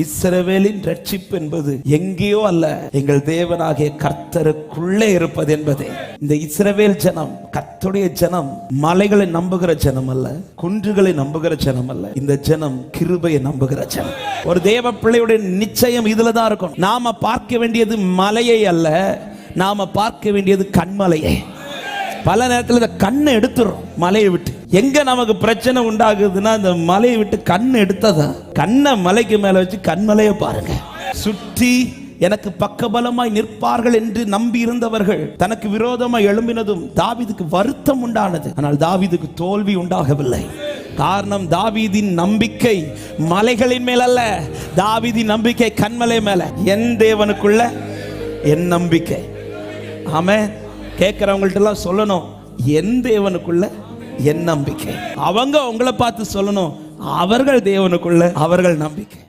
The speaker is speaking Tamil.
இஸ்ரவேலின் ரட்சிப்பு என்பது எங்கேயோ அல்ல, எங்கள் தேவனாகிய கர்த்தருக்குள்ளே இருப்பது என்பதே. இந்த இஸ்ரவேல் ஜனம் கர்த்தருடைய ஜனம் மலைகளை நம்புகிற ஜனம் அல்ல, குன்றுகளை நம்புகிற ஜனம் அல்ல. இந்த ஜனம் கிருபையை நம்புகிற ஜனம். ஒரு தேவ பிள்ளையுடைய நிச்சயம் இதுல தான் இருக்கும். நாம பார்க்க வேண்டியது மலையை அல்ல, நாம பார்க்க வேண்டியது கண்மலையை. பல நேரத்தில் இந்த கண்ணை எடுத்துறோம் மலையை விட்டு. எங்க நமக்கு பிரச்சனை உண்டாகுதுன்னா இந்த மலையை விட்டு கண்ணை எடுத்ததா. கண்ணை மலைக்கு மேல வச்சு கண்மலையை பாருங்க. சுற்றி எனக்கு பக்கபலமாய் நிற்பார்கள் என்று நம்பி இருந்தவர்கள் தனக்கு விரோதமாய் எழும்பினதும் தாவீதுக்கு வருத்தம் உண்டானது. ஆனால் தாவீதுக்கு தோல்வி உண்டாகவில்லை. காரணம், தாவீதின் நம்பிக்கை மலைகளின் மேல் அல்ல, தாவீதின் நம்பிக்கை கண்மலை மேல. என் தேவனுக்குள்ள என் நம்பிக்கை. ஆமென். கேட்கிறவங்கள்ட்ட எல்லாம் சொல்லணும், என் தேவனுக்குள்ள என் நம்பிக்கை. அவங்க உங்களை பார்த்து சொல்லணும், அவர்கள் தேவனுக்குள்ள அவர்கள் நம்பிக்கை.